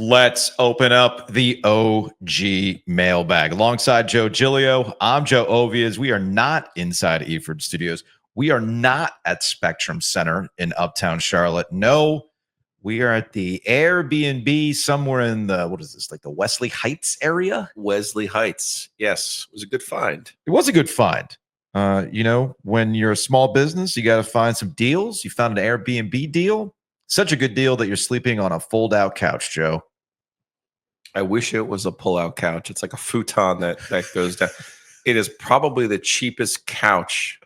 Let's open up the OG mailbag. Alongside Joe Giglio, I'm Joe Ovias. We are not inside Eford Studios. We are not at Spectrum Center in Uptown Charlotte. No, we are at the Airbnb somewhere in the, what is this, like the Wesley Heights area? Wesley Heights. Yes, it was a good find. It was a good find. When you're a small business, you got to find some deals. You found an Airbnb deal. Such a good deal that you're sleeping on a fold-out couch, Joe. I wish it was a pull-out couch. It's like a futon that goes down. It is probably the cheapest couch.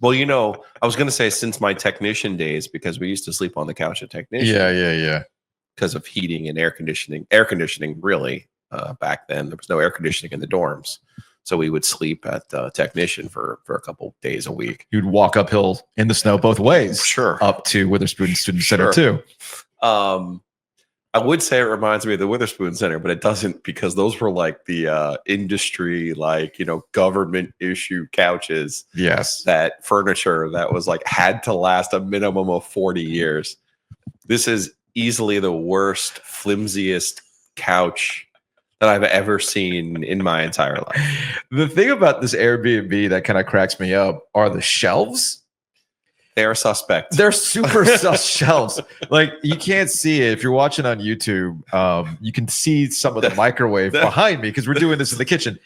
Well, I was going to say since my technician days, because we used to sleep on the couch at technician. Yeah. Because of heating and air conditioning. Air conditioning, really, back then. There was no air conditioning in the dorms. So we would sleep at technician for a couple days a week. You'd walk uphill in the snow both ways. Sure. Up to Witherspoon Student Center, too. I would say it reminds me of the Witherspoon Center, but it doesn't, because those were like the industry, government issue couches. Yes. That furniture that was had to last a minimum of 40 years. This is easily the worst, flimsiest couch that I've ever seen in my entire life. The thing about this Airbnb that kind of cracks me up are the shelves. They are suspect. They're super sus shelves. You can't see it. If you're watching on YouTube, you can see some of the microwave behind me because we're doing this in the kitchen.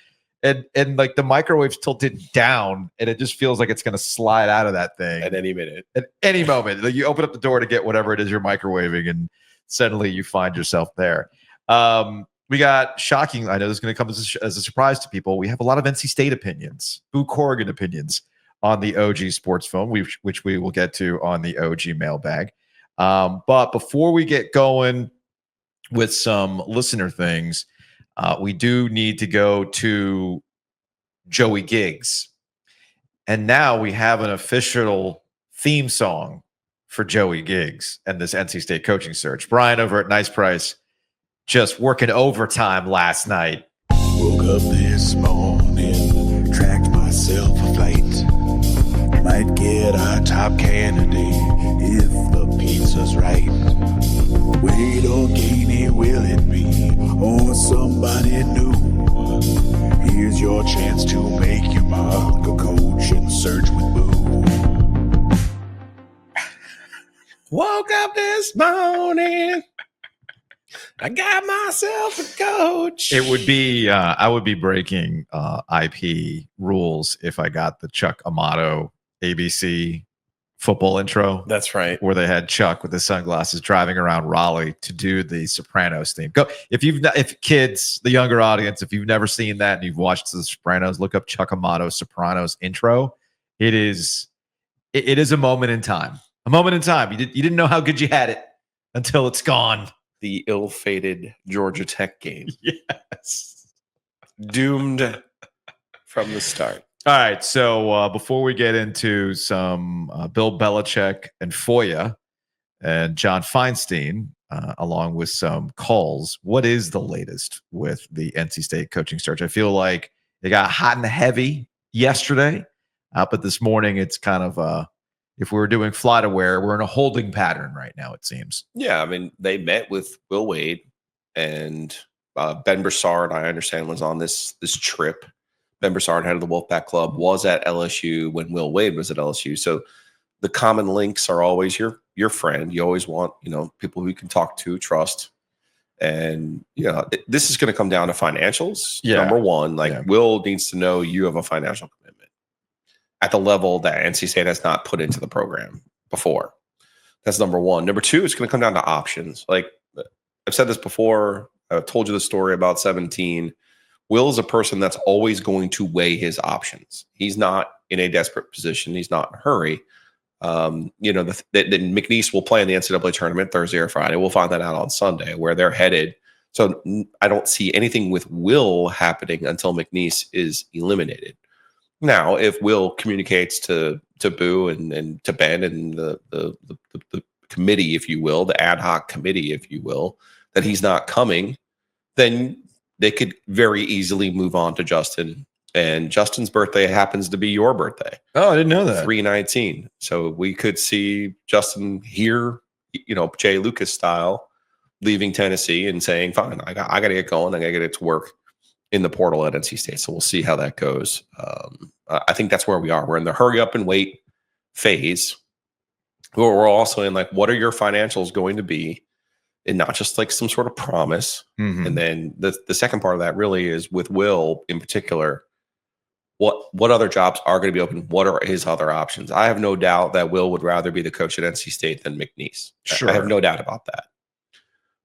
And the microwave's tilted down and it just feels like it's going to slide out of that thing. At any minute. At any moment. You open up the door to get whatever it is you're microwaving and suddenly you find yourself there. We got shocking. I know this is going to come as a surprise to people. We have a lot of NC State opinions, Boo Corrigan opinions on the OG Sports Phone, which we will get to on the OG mailbag. But before we get going with some listener things, we do need to go to Joey Giggs. And now we have an official theme song for Joey Giggs and this NC State coaching search. Brian over at Nice Price, just working overtime last night. Woke up this morning, tracked myself a flight. Might get our top candidate if the pizza's right. Wade or Gainey, will it be? Or somebody new? Here's your chance to make your mark, a coaching search with Boo. Woke up this morning, I got myself a coach. It would be, I would be breaking IP rules if I got the Chuck Amato ABC football intro. That's right. Where they had Chuck with his sunglasses driving around Raleigh to do the Sopranos theme. Go if kids, the younger audience, if you've never seen that and you've watched the Sopranos, look up Chuck Amato Sopranos intro. It is a moment in time. A moment in time. You didn't know how good you had it until it's gone. The ill-fated Georgia Tech game. Yes. Doomed from the start. All right, so before we get into some Bill Belichick and Foya and John Feinstein, along with some calls, what is the latest with the NC State coaching search? I feel like they got hot and heavy yesterday, but this morning it's kind of, if we were doing flight aware, we're in a holding pattern right now, it seems. Yeah, I mean, they met with Will Wade and Ben Broussard, I understand, was on this trip. Ben Broussard, head of the Wolfpack Club, was at LSU when Will Wade was at LSU. So the common links are always your friend. You always want, people who you can talk to, trust. And, this is going to come down to financials. Yeah. Number one, Will needs to know you have a financial commitment at the level that NC State has not put into the program before. That's number one. Number two, it's going to come down to options. I've said this before. I've told you the story about 17. Will is a person that's always going to weigh his options. He's not in a desperate position. He's not in a hurry. McNeese will play in the NCAA tournament Thursday or Friday. We'll find that out on Sunday where they're headed. So I don't see anything with Will happening until McNeese is eliminated. Now, if Will communicates to Boo and to Ben and the committee, if you will, the ad hoc committee, if you will, that he's not coming, then they could very easily move on to Justin. And Justin's birthday happens to be your birthday. Oh, I didn't know that. 3/19. So we could see Justin here, Jay Lucas style, leaving Tennessee and saying, fine, I got to get going. I got to get it to work in the portal at NC State. So we'll see how that goes. I think that's where we are. We're in the hurry up and wait phase. We're also in like, what are your financials going to be? And not just like some sort of promise. Mhm. And then the second part of that really is with Will in particular, what other jobs are going to be open? What are his other options? I have no doubt that Will would rather be the coach at NC State than McNeese. Sure. I have no doubt about that.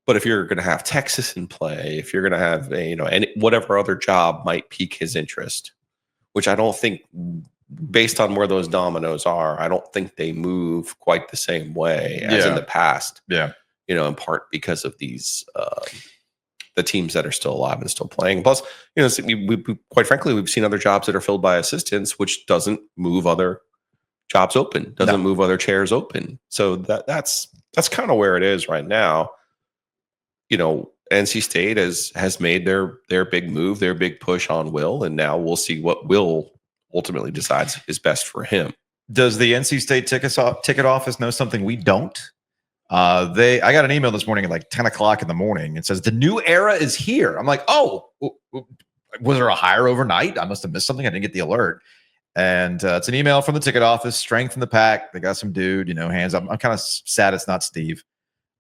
But if you're going to have Texas in play, if you're going to have and whatever other job might pique his interest, which I don't think, based on where those dominoes are, I don't think they move quite the same way as in the past. Yeah. In part because of these the teams that are still alive and still playing. Plus, we quite frankly, we've seen other jobs that are filled by assistants, which doesn't move other jobs open, doesn't move other chairs open. So that's kind of where it is right now. NC State has made their big move, their big push on Will, and now we'll see what Will ultimately decides is best for him. Does the NC State ticket office know something we don't? I got an email this morning at like 10 o'clock in the morning. It says the new era is here. I'm like, oh, was there a hire overnight? I must have missed something. I didn't get the alert. And it's an email from the ticket office. Strength in the pack. They got some dude, hands up. I'm kind of sad it's not Steve,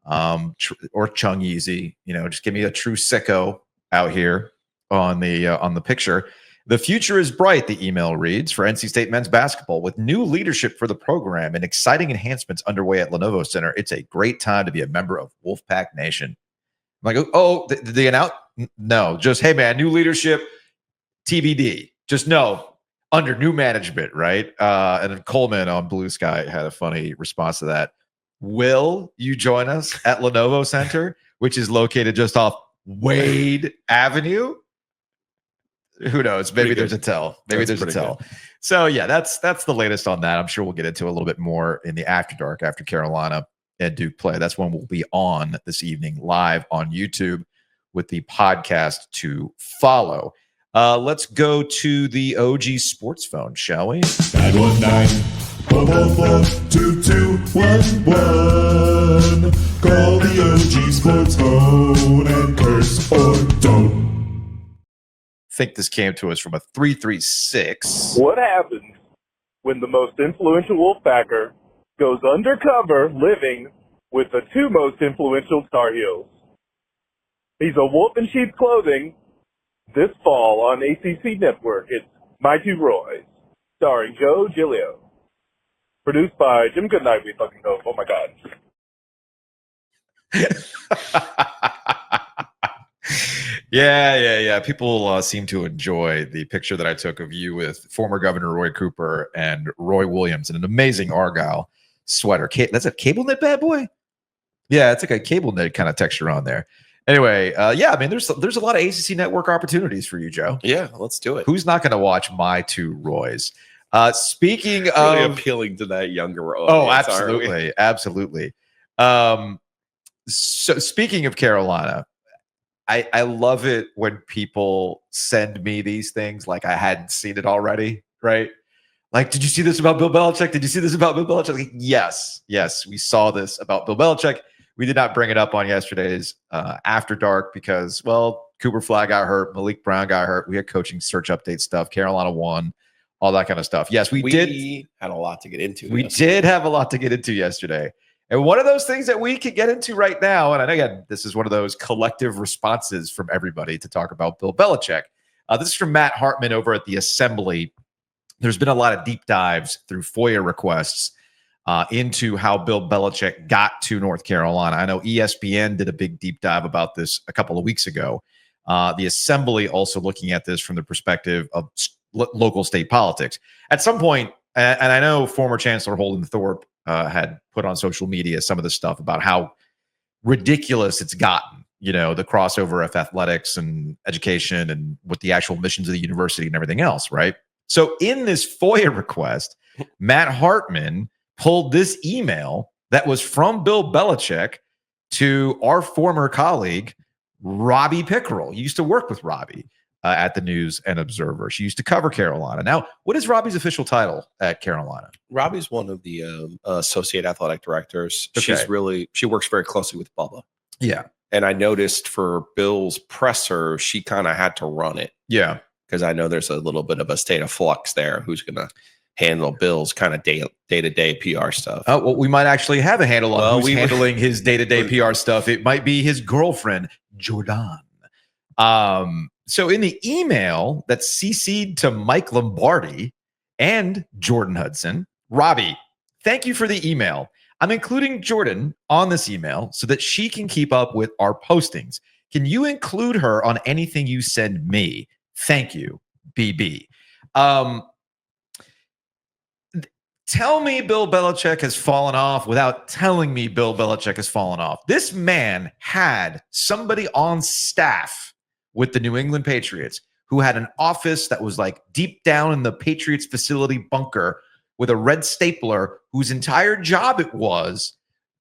or Chung Easy. Just give me a true sicko out here on the picture. The future is bright, the email reads, for NC State men's basketball. With new leadership for the program and exciting enhancements underway at Lenovo Center, it's a great time to be a member of Wolfpack Nation. I'm like, did they announce? No, just, hey, man, new leadership, TBD. Just no, under new management, right? And then Coleman on Blue Sky had a funny response to that. Will you join us at Lenovo Center, which is located just off Wade Avenue? Who knows? Maybe there's a tell. Maybe there's a tell. Good. So yeah, that's the latest on that. I'm sure we'll get into a little bit more in the after dark after Carolina and Duke play. That's when we'll be on this evening live on YouTube with the podcast to follow. Let's go to the OG sports phone, shall we? 919-444-2211. Call the OG sports phone and curse or don't. Think this came to us from a 336. What happens when the most influential Wolfpacker goes undercover living with the two most influential Tar Heels? He's a wolf in sheep's clothing this fall on ACC Network. It's My Two Roys, starring Joe Giglio. Produced by Jim Goodnight, we fucking hope. Oh, my God. Yeah. People seem to enjoy the picture that I took of you with former Governor Roy Cooper and Roy Williams in an amazing Argyle sweater. That's a cable knit bad boy? Yeah, it's like a cable knit kind of texture on there. Anyway, there's a lot of ACC network opportunities for you, Joe. Yeah, let's do it. Who's not going to watch My Two Roys? Speaking really of appealing to that younger audience. Oh, absolutely. So speaking of Carolina, I love it when people send me these things like I hadn't seen it already, right? Like, did you see this about Bill Belichick? Did you see this about Bill Belichick? Like, yes, we saw this about Bill Belichick. We did not bring it up on yesterday's After Dark because, well, Cooper Flag got hurt, Malik Brown got hurt. We had coaching search update stuff. Carolina won, all that kind of stuff. Yes, we did. Had a lot to get into. We did have a lot to get into yesterday. And one of those things that we could get into right now, and I know again, this is one of those collective responses from everybody to talk about Bill Belichick. This is from Matt Hartman over at the Assembly. There's been a lot of deep dives through FOIA requests into how Bill Belichick got to North Carolina. I know ESPN did a big deep dive about this a couple of weeks ago. The Assembly also looking at this from the perspective of local state politics. At some point, and I know former Chancellor Holden Thorpe had put on social media some of the stuff about how ridiculous it's gotten, the crossover of athletics and education and what the actual missions of the university and everything else, right? So in this FOIA request, Matt Hartman pulled this email that was from Bill Belichick to our former colleague, Robbie Pickerel. He used to work with Robbie at the News and Observer. She used to cover Carolina. Now, what is Robbie's official title at Carolina? Robbie's one of the associate athletic directors. Okay. She works very closely with Bubba. Yeah. And I noticed for Bill's presser, she kind of had to run it. Yeah. Because I know there's a little bit of a state of flux there. Who's going to handle Bill's kind of day-to-day PR stuff? Oh, well, we might actually have a handle on Well, who's handling his day-to-day PR stuff. It might be his girlfriend, Jordan. So in the email that's CC'd to Mike Lombardi and Jordan Hudson, Robbie, thank you for the email. I'm including Jordan on this email so that she can keep up with our postings. Can you include her on anything you send me? Thank you, BB. Tell me Bill Belichick has fallen off without telling me Bill Belichick has fallen off. This man had somebody on staff with the New England Patriots who had an office that was like deep down in the Patriots facility bunker with a red stapler, whose entire job it was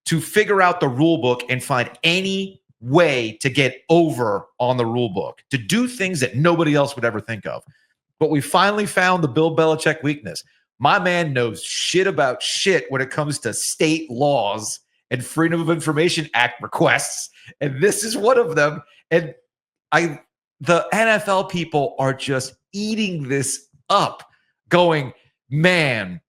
to figure out the rule book and find any way to get over on the rule book, to do things that nobody else would ever think of. But we finally found the Bill Belichick weakness. My man knows shit about shit when it comes to state laws and Freedom of Information Act requests. And this is one of them. And the NFL people are just eating this up, going, man,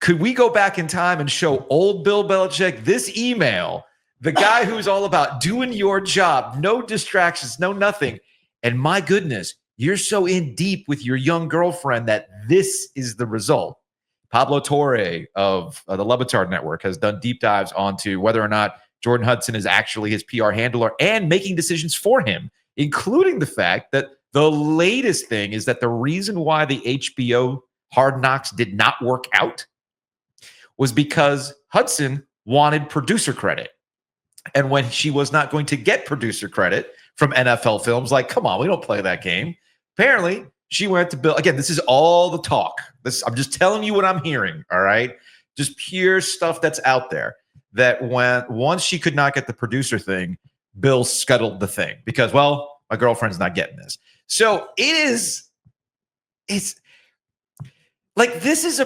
could we go back in time and show old Bill Belichick this email, the guy who's all about doing your job, no distractions, no nothing. And my goodness, you're so in deep with your young girlfriend that this is the result. Pablo Torre of the Levitard Network has done deep dives onto whether or not Jordan Hudson is actually his PR handler and making decisions for him, including the fact that the latest thing is that the reason why the HBO Hard Knocks did not work out was because Hudson wanted producer credit. And when she was not going to get producer credit from NFL Films, like, come on, we don't play that game. Apparently, she went to Bill. Again, this is all the talk. I'm just telling you what I'm hearing, all right? Just pure stuff that's out there. That once she could not get the producer thing, Bill scuttled the thing because, well, my girlfriend's not getting this. So it's like this is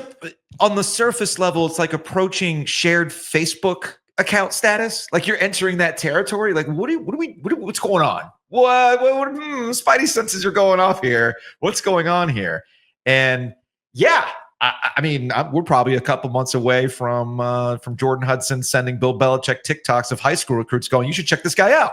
on the surface level, it's like approaching shared Facebook account status. Like you're entering that territory. Like what's going on? What Spidey senses are going off here. What's going on here? And yeah, I mean, we're probably a couple months away from Jordan Hudson sending Bill Belichick TikToks of high school recruits going, you should check this guy out.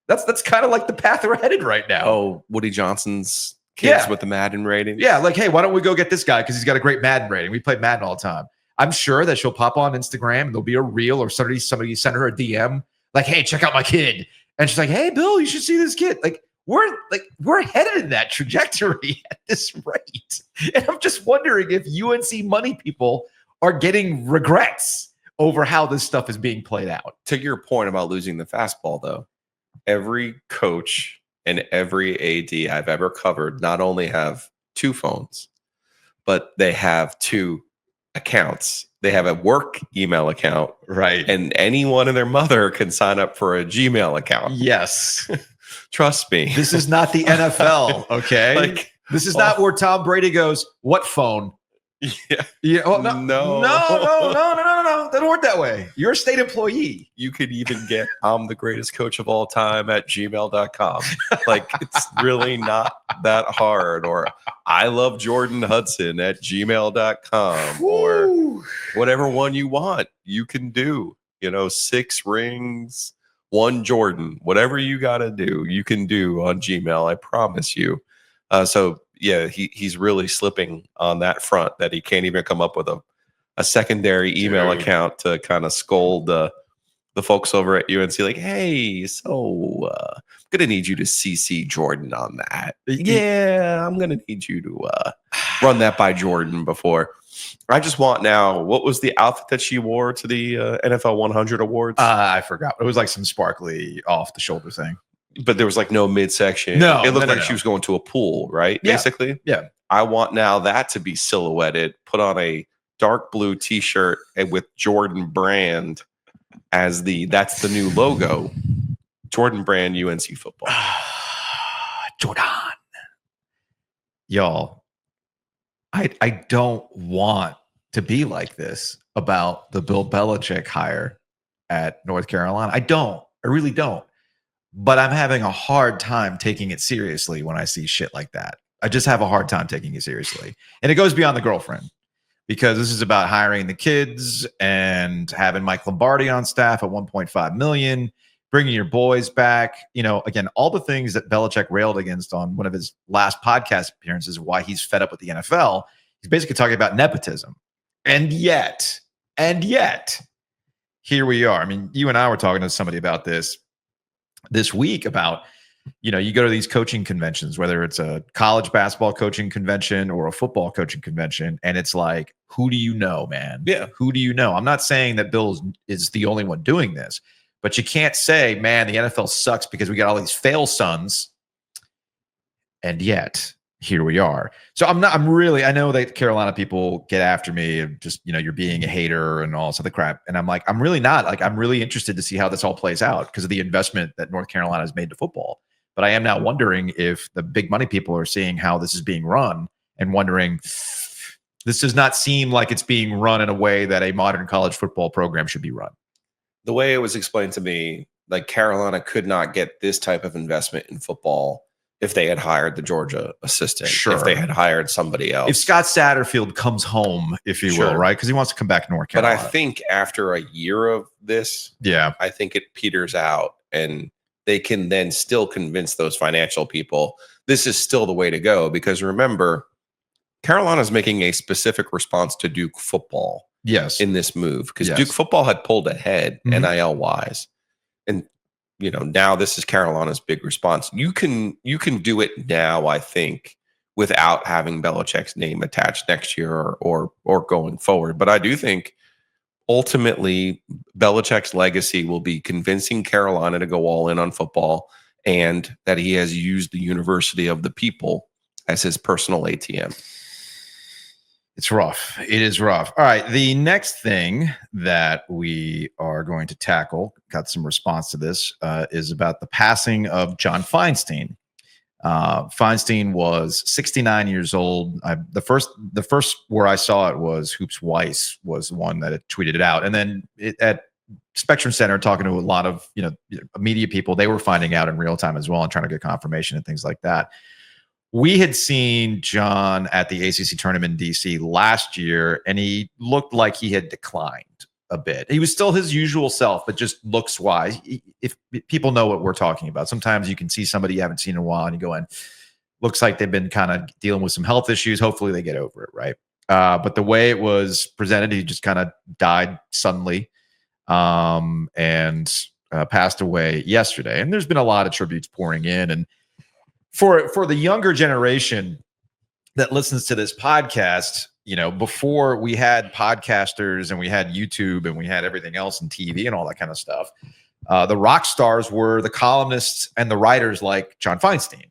That's kind of like the path we're headed right now. Oh, Woody Johnson's kids with the Madden rating. Yeah, like, hey, why don't we go get this guy because he's got a great Madden rating. We play Madden all the time. I'm sure that she'll pop on Instagram and there'll be a reel or somebody send her a DM like, hey, check out my kid. And she's like, hey, Bill, you should see this kid. We're headed in that trajectory at this rate. And I'm just wondering if UNC money people are getting regrets over how this stuff is being played out. To your point about losing the fastball, though, every coach and every AD I've ever covered not only have two phones, but they have two accounts. They have a work email account, right? And anyone and their mother can sign up for a Gmail account. Yes. Trust me. This is not the NFL, okay? This is not where Tom Brady goes, what phone? Yeah. Oh, no. Doesn't work that way. You're a state employee. You could even get I'm the greatest coach of all time at gmail.com. It's really not that hard. Or I love Jordan Hudson at gmail.com. Or whatever one you want, you can do. 6 rings, 1 Jordan. Whatever you got to do, you can do on Gmail. I promise you. So yeah, he's really slipping on that front that he can't even come up with a secondary email account to kind of scold the folks over at UNC. Like, hey, so I'm gonna need you to CC Jordan on that. Yeah, I'm gonna need you to run that by Jordan before. I just want now. What was the outfit that she wore to the NFL 100 awards? I forgot. It was like some sparkly off the shoulder thing. But there was like no midsection. No, it looked like she was going to a pool, right? Yeah. Basically. Yeah. I want now that to be silhouetted, put on a dark blue t-shirt and with Jordan Brand as that's the new logo. Jordan Brand UNC football. Jordan. Y'all, I don't want to be like this about the Bill Belichick hire at North Carolina. I really don't. but I'm having a hard time taking it seriously when I see shit like that. I just have a hard time taking it seriously. And it goes beyond the girlfriend, because this is about hiring the kids and having Mike Lombardi on staff at 1.5 million, bringing your boys back. You know, again, all the things that Belichick railed against on one of his last podcast appearances, why he's fed up with the NFL. He's basically talking about nepotism. And yet, here we are. I mean, you and I were talking to somebody about this week about, you know, you go to these coaching conventions, whether it's a college basketball coaching convention or a football coaching convention, and it's like, who do you know, man? Yeah. Who do you know? I'm not saying that Bill is the only one doing this, but you can't say, man, the NFL sucks because we got all these fail sons. And yet, here we are. So I know that Carolina people get after me and just, you know, you're being a hater and all this other crap. And I'm like, I'm really not. Like, I'm really interested to see how this all plays out because of the investment that North Carolina has made to football. But I am now wondering if the big money people are seeing how this is being run and wondering, this does not seem like it's being run in a way that a modern college football program should be run. The way it was explained to me, like Carolina could not get this type of investment in football if they had hired the Georgia assistant, Sure. if they had hired somebody else. If Scott Satterfield comes home, if you will, right? Because he wants to come back to North But Carolina. I think after a year of this, I think it peters out and they can then still convince those financial people this is still the way to go. Because remember, Carolina's making a specific response to Duke football in this move because Duke football had pulled ahead NIL wise. And you know, now this is Carolina's big response. You can do it now, I think, without having Belichick's name attached next year or going forward. But I do think ultimately Belichick's legacy will be convincing Carolina to go all in on football and that he has used the University of the People as his personal ATM. It's rough. It is rough. All right. The next thing that we are going to tackle, got some response to this, is about the passing of John Feinstein. Feinstein was 69 years old. The first where I saw it was Hoops Weiss was the one that had tweeted it out. And then at Spectrum Center, talking to a lot of, you know, media people, they were finding out in real time as well and trying to get confirmation and things like that. We had seen John at the ACC tournament in DC last year, and he looked like he had declined a bit. He was still his usual self, but just looks wise. If people know what we're talking about, sometimes you can see somebody you haven't seen in a while and you go in, looks like they've been kind of dealing with some health issues. Hopefully they get over it, right? But the way it was presented, he just kind of died suddenly and passed away yesterday. And there's been a lot of tributes pouring in. And for the younger generation that listens to this podcast, you know, before we had podcasters and we had YouTube and we had everything else and TV and all that kind of stuff, the rock stars were the columnists and the writers like John Feinstein.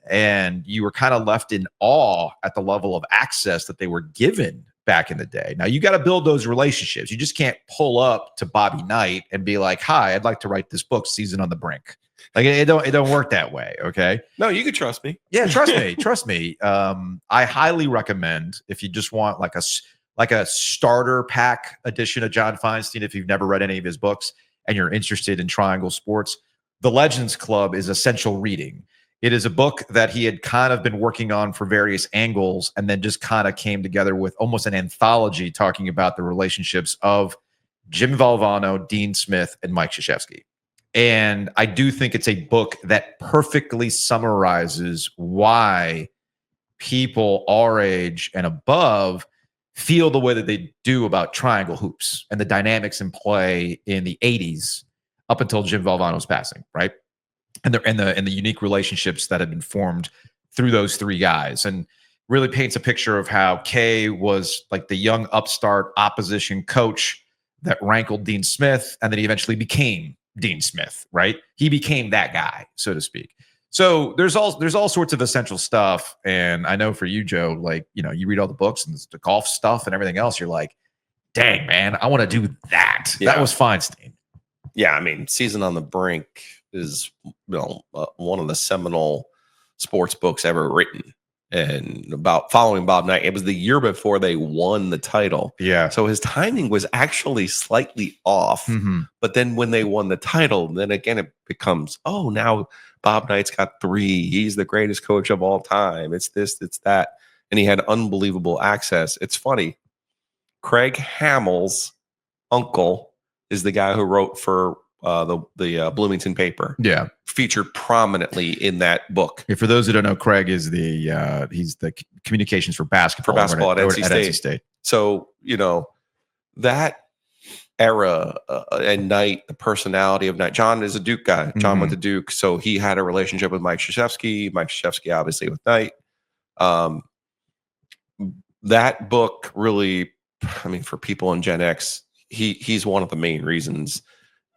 And you were kind of left in awe at the level of access that they were given back in the day. Now, you got to build those relationships. You just can't pull up to Bobby Knight and be like, hi, I'd like to write this book, Season on the Brink. Like it don't work that way. Okay. No, you can trust me. Yeah, trust me. I highly recommend if you just want like a starter pack edition of John Feinstein, if you've never read any of his books and you're interested in triangle sports, The Legends Club is essential reading. It is a book that he had kind of been working on for various angles and then just kind of came together with almost an anthology talking about the relationships of Jim Valvano, Dean Smith, and Mike Krzyzewski. And I do think it's a book that perfectly summarizes why people our age and above feel the way that they do about triangle hoops and the dynamics in play in the 80s up until Jim Valvano's passing, right? And the unique relationships that have been formed through those three guys, and really paints a picture of how Kay was like the young upstart opposition coach that rankled Dean Smith, and then he eventually became Dean Smith, right? He became that guy, so to speak. So there's all sorts of essential stuff. And I know for you, Joe, like, you know, you read all the books and the golf stuff and everything else, you're like, dang, man, I want to do that. Yeah. That was Feinstein. Yeah, I mean, Season on the Brink is, you know, one of the seminal sports books ever written. and about following Bob Knight. It was the year before they won the title. Yeah. So his timing was actually slightly off. Mhm. But then when they won the title, then again, it becomes, oh, now Bob Knight's got 3. He's the greatest coach of all time. It's this, it's that. And he had unbelievable access. It's funny. Craig Hamill's uncle is the guy who wrote for the Bloomington paper. Yeah. Featured prominently in that book. Yeah, for those who don't know, Craig is he's the communications for basketball at NC State. So, that era and Knight, the personality of Knight. John is a Duke guy. John went to Duke, so he had a relationship with Mike Krzyzewski. Mike Krzyzewski obviously with Knight. That book really, I mean, for people in Gen X, he's one of the main reasons.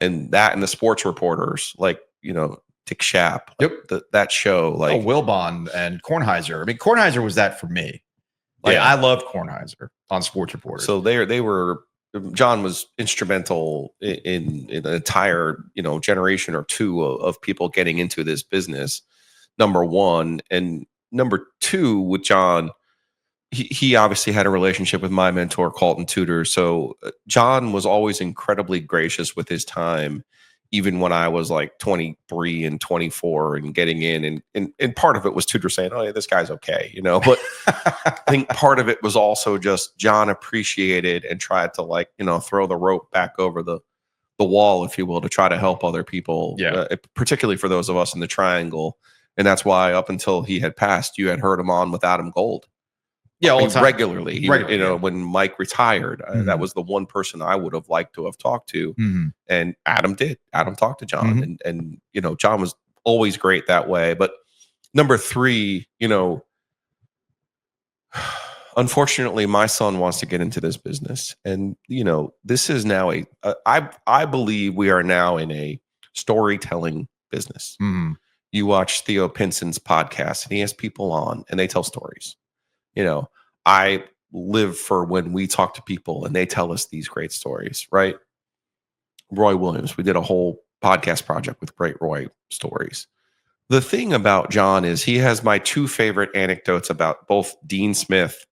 And that and the sports reporters, like, Dick Schaap, that show, like Wilbon and Kornheiser. I mean, Kornheiser was that for me. Like, I loved Kornheiser on Sports Reporter. So they were. John was instrumental in an entire generation or two of people getting into this business. Number one, and number two with John, he obviously had a relationship with my mentor Carlton Tudor. So John was always incredibly gracious with his time, even when I was like 23 and 24 and getting in. And part of it was Tudor saying, oh, yeah, this guy's okay, But I think part of it was also just John appreciated and tried to throw the rope back over the wall, if you will, to try to help other people, particularly for those of us in the triangle. And that's why up until he had passed, you had heard him on with Adam Gold. Yeah, all the time. Regularly. When Mike retired, that was the one person I would have liked to have talked to. And Adam did. Adam talked to John. And John was always great that way. But number 3, unfortunately, my son wants to get into this business. And, this is now I believe we are now in a storytelling business. You watch Theo Pinson's podcast, and he has people on, and they tell stories. I live for when we talk to people and they tell us these great stories, right? Roy Williams, we did a whole podcast project with great Roy stories. The thing about John is he has my 2 favorite anecdotes about both Dean Smith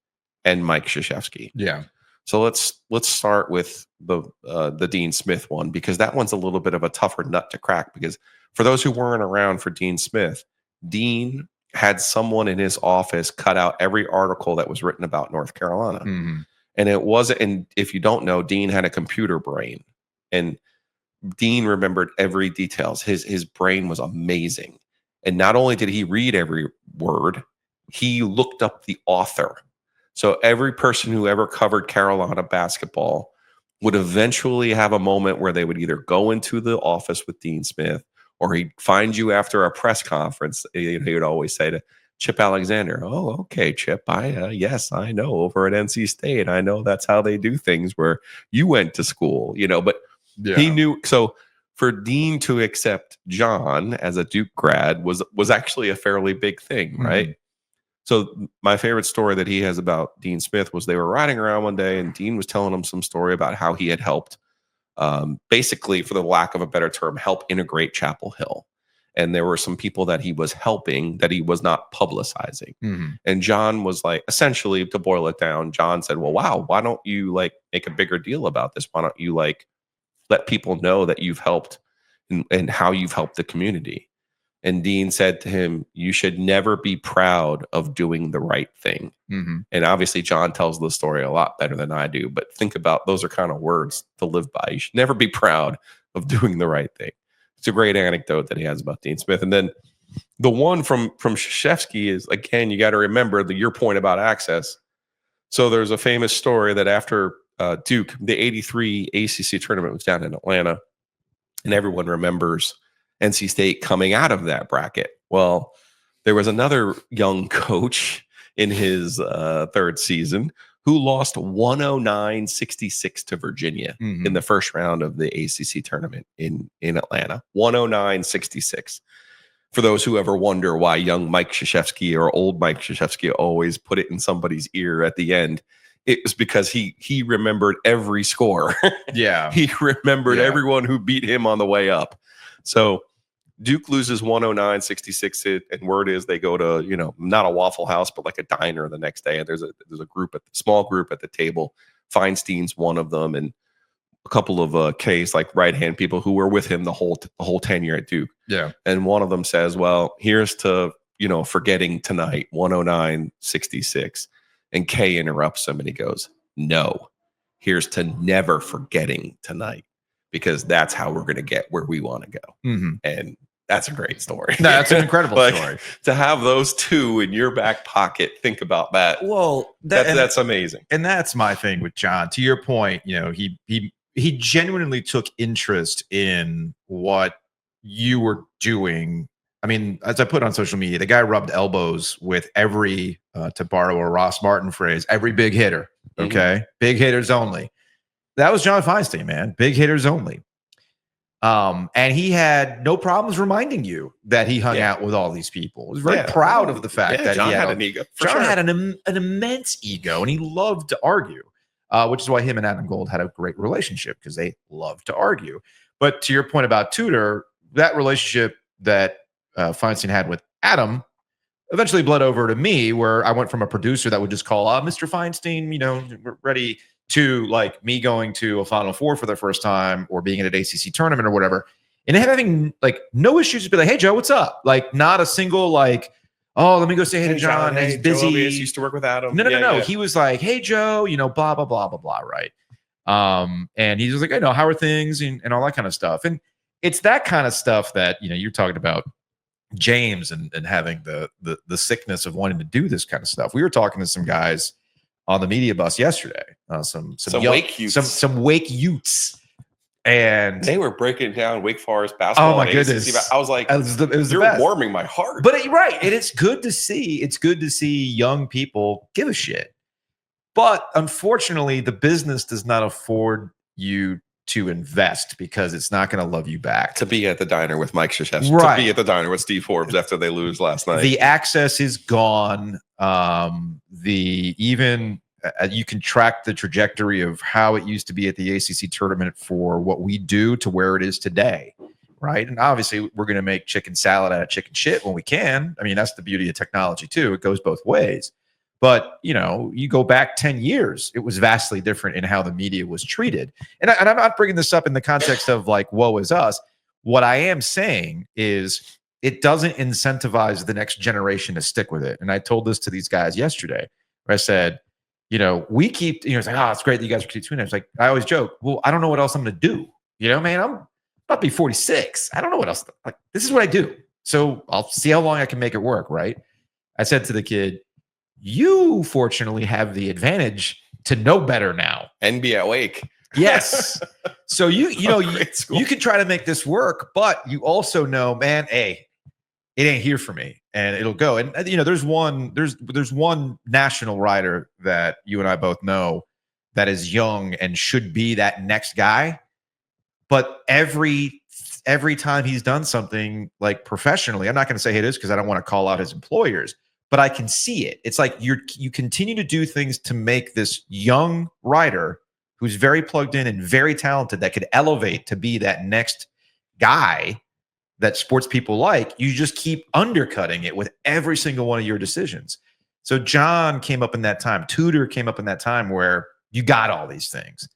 and Mike Krzyzewski. Yeah. So let's start with the Dean Smith one, because that one's a little bit of a tougher nut to crack, because for those who weren't around for Dean Smith, Dean had someone in his office cut out every article that was written about North Carolina. And it wasn't, and if you don't know, Dean had a computer brain, and Dean remembered every details. His brain was amazing. And not only did he read every word, he looked up the author. So every person who ever covered Carolina basketball would eventually have a moment where they would either go into the office with Dean Smith, or he'd find you after a press conference. He would always say to Chip Alexander, oh, okay, Chip, yes, I know over at NC State. I know that's how they do things where you went to school, but he knew. So for Dean to accept John as a Duke grad was actually a fairly big thing, right? So my favorite story that he has about Dean Smith was they were riding around one day, and Dean was telling him some story about how he had helped, basically, for the lack of a better term, help integrate Chapel Hill. And there were some people that he was helping that he was not publicizing. And John was like, essentially, to boil it down, John said, well, wow, why don't you make a bigger deal about this? Why don't you let people know that you've helped and how you've helped the community? And Dean said to him, you should never be proud of doing the right thing. And obviously, John tells the story a lot better than I do. But think about, those are kind of words to live by. You should never be proud of doing the right thing. It's a great anecdote that he has about Dean Smith. And then the one from Krzyzewski is, again, you got to remember your point about access. So there's a famous story that after Duke, the 83 ACC tournament was down in Atlanta, and everyone remembers NC State coming out of that bracket. Well, there was another young coach in his 3rd season who lost 109-66 to Virginia in the first round of the ACC tournament in Atlanta. 109-66. For those who ever wonder why young Mike Krzyzewski or old Mike Krzyzewski always put it in somebody's ear at the end, it was because he remembered every score. Yeah. He remembered everyone who beat him on the way up. So Duke loses 109-66, and word is they go to, not a Waffle House, but like a diner the next day. And there's a small group at the table. Feinstein's one of them, and a couple of K's like right hand people who were with him the whole tenure at Duke. Yeah. And one of them says, "Well, here's to forgetting tonight, 109-66." And K interrupts him and he goes, "No, here's to never forgetting tonight, because that's how we're going to get where we want to go." Mm-hmm. And that's a great story. No, that's an incredible story. To have those two in your back pocket, think about that. Well, that's amazing. And that's my thing with John. To your point, he genuinely took interest in what you were doing. I mean, as I put on social media, the guy rubbed elbows with every, to borrow a Ross Martin phrase, every big hitter. Okay. Mm-hmm. Big hitters only. That was John Feinstein, man. Big hitters only. And he had no problems reminding you that he hung out with all these people. He was very proud of the fact that John he had an ego. John had an immense ego, and he loved to argue, which is why him and Adam Gold had a great relationship, because they loved to argue. But to your point about Tudor, that relationship that Feinstein had with Adam eventually bled over to me, where I went from a producer that would just call Mr. Feinstein, we're ready, to like me going to a Final Four for the first time, or being at an ACC tournament or whatever, and having like no issues to be like, "Hey Joe, what's up?" Like not a single like, "Oh, let me go say hey to John. He's busy." Joe Ovius used to work with Adam. No. Yeah. He was like, "Hey Joe, blah blah blah blah blah," right? And he was like, "I know, how are things?" and all that kind of stuff. And it's that kind of stuff that you're talking about, James, and having the sickness of wanting to do this kind of stuff. We were talking to some guys on the media bus yesterday, some Wake Utes. some Wake Utes, and they were breaking down Wake Forest basketball. Oh my goodness! I was like, it was you're warming my heart. But right, and it's good to see. It's good to see young people give a shit. But unfortunately, the business does not afford you to invest, because it's not going to love you back. To be at the diner with Mike Krzyzewski, right. To be at the diner with Steve Forbes after they lose last night. The access is gone. You can track the trajectory of how it used to be at the ACC tournament for what we do to where it is today, right? And obviously, we're going to make chicken salad out of chicken shit when we can. I mean, that's the beauty of technology too. It goes both ways. But, you go back 10 years, it was vastly different in how the media was treated. And I'm not bringing this up in the context of like, woe is us. What I am saying is it doesn't incentivize the next generation to stick with it. And I told this to these guys yesterday, where I said, we keep, it's like, it's great that you guys are keep tuning in. It's like, I always joke, well, I don't know what else I'm going to do. Man, I'm about to be 46. I don't know what else. Like, this is what I do. So I'll see how long I can make it work, right? I said to the kid, you fortunately have the advantage to know better now and be at Wake. Yes. So you can try to make this work, but you also know, man, hey, it ain't here for me, and it'll go. And there's one national writer that you and I both know that is young and should be that next guy. But every time he's done something like professionally, I'm not going to say it is because I don't want to call out his employers, but I can see it. It's like you continue to do things to make this young writer who's very plugged in and very talented that could elevate to be that next guy that sports people like. You just keep undercutting it with every single one of your decisions. So John came up in that time. Tudor came up in that time where you got all these things.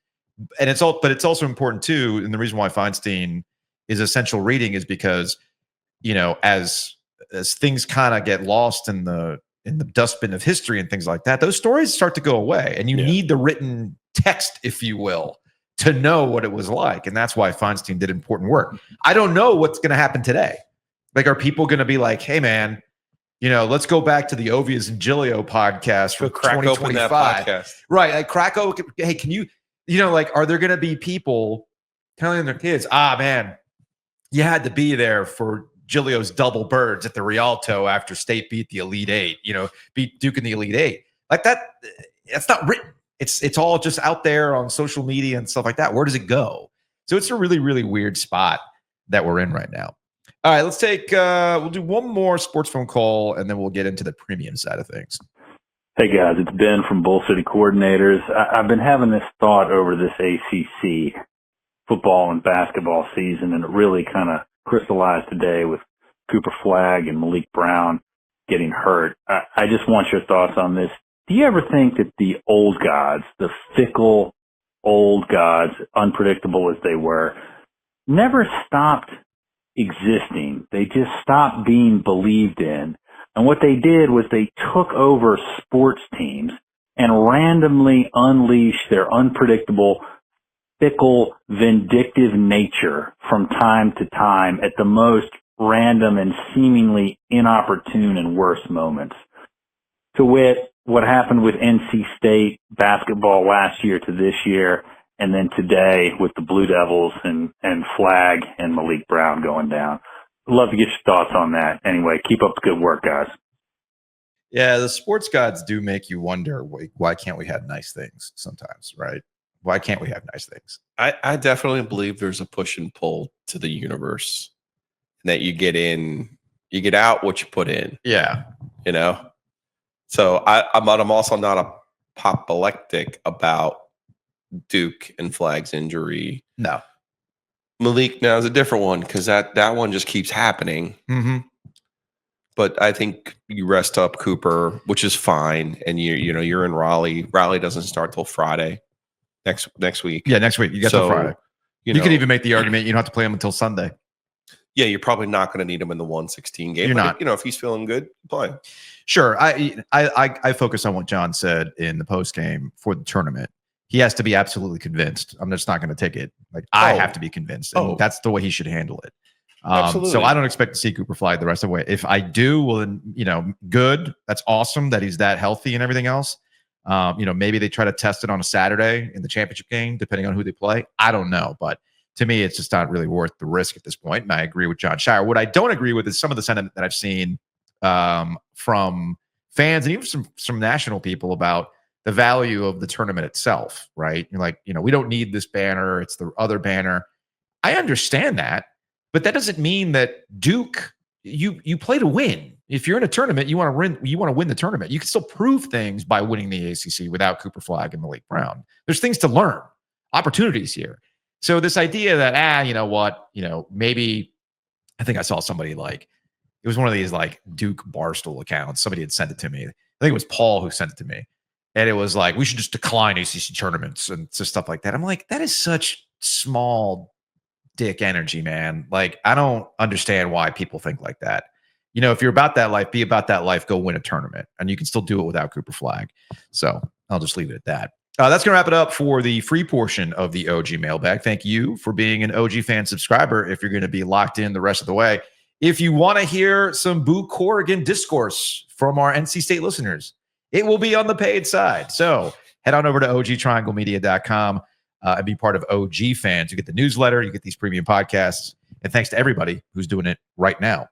And it's also important too. And the reason why Feinstein is essential reading is because, as things kind of get lost in the dustbin of history and things like that, those stories start to go away, and you need the written text, if you will, to know what it was like. And that's why Feinstein did important work. I don't know what's going to happen today. Like, are people going to be like, hey man, let's go back to the Ovius and Giglio podcast for crack 2025. open that podcast. Right. Like crack open. Hey, can you, are there going to be people telling their kids, man, you had to be there for Giglio's double birds at the Rialto after State beat the Elite Eight, beat Duke in the Elite Eight. Like that, that's not written. It's all just out there on social media and stuff like that. Where does it go? So it's a really, really weird spot that we're in right now. All right, let's we'll do one more sports phone call, and then we'll get into the premium side of things. Hey guys, it's Ben from Bull City Coordinators. I've been having this thought over this ACC football and basketball season, and it really kind of crystallized today with Cooper Flagg and Malik Brown getting hurt. I just want your thoughts on this. Do you ever think that the old gods, the fickle old gods, unpredictable as they were, never stopped existing? They just stopped being believed in. And what they did was they took over sports teams and randomly unleashed their unpredictable, fickle, vindictive nature from time to time at the most random and seemingly inopportune and worse moments. To wit, what happened with NC State basketball last year to this year, and then today with the Blue Devils and Flagg and Malik Brown going down. I'd love to get your thoughts on that. Anyway, keep up the good work, guys. Yeah, the sports gods do make you wonder, why can't we have nice things sometimes, right? Why can't we have nice things? I definitely believe there's a push and pull to the universe, that you get out what you put in. Yeah. You know? So I'm also not a apoplectic about Duke and Flagg's injury. No. Malik now is a different one because that one just keeps happening. Mm-hmm. But I think you rest up Cooper, which is fine, and you're in Raleigh. Raleigh doesn't start till Friday next week. Yeah, next week. You get till Friday. You could even make the argument you don't have to play him until Sunday. Yeah, you're probably not going to need him in the 116 game. You're not. If he's feeling good, play. Sure. I focus on what John said in the post game for the tournament. He has to be absolutely convinced. I'm just not going to take it. I have to be convinced. And that's the way he should handle it. So I don't expect to see Cooper Flagg the rest of the way. If I do, well, then, good. That's awesome that he's that healthy and everything else. Maybe they try to test it on a Saturday in the championship game, depending on who they play. I don't know. But to me, it's just not really worth the risk at this point. And I agree with John Shire. What I don't agree with is some of the sentiment that I've seen from fans and even some national people about the value of the tournament itself, right? You're like, we don't need this banner. It's the other banner. I understand that, but that doesn't mean that Duke, you play to win. If you're in a tournament, you want to win the tournament. You can still prove things by winning the ACC without Cooper Flagg and Malik Brown. There's things to learn, opportunities here. So this idea that, maybe I think I saw somebody it was one of these Duke Barstool accounts. Somebody had sent it to me. I think it was Paul who sent it to me. And it was like, we should just decline ACC tournaments and just stuff like that. I'm like, that is such small dick energy, man. I don't understand why people think like that. If you're about that life, be about that life, go win a tournament. And you can still do it without Cooper Flagg. So I'll just leave it at that. That's going to wrap it up for the free portion of the OG mailbag. Thank you for being an OG fan subscriber if you're going to be locked in the rest of the way. If you want to hear some Boo Corrigan discourse from our NC State listeners, it will be on the paid side. So head on over to ogtrianglemedia.com and be part of OG fans. You get the newsletter, you get these premium podcasts, and thanks to everybody who's doing it right now.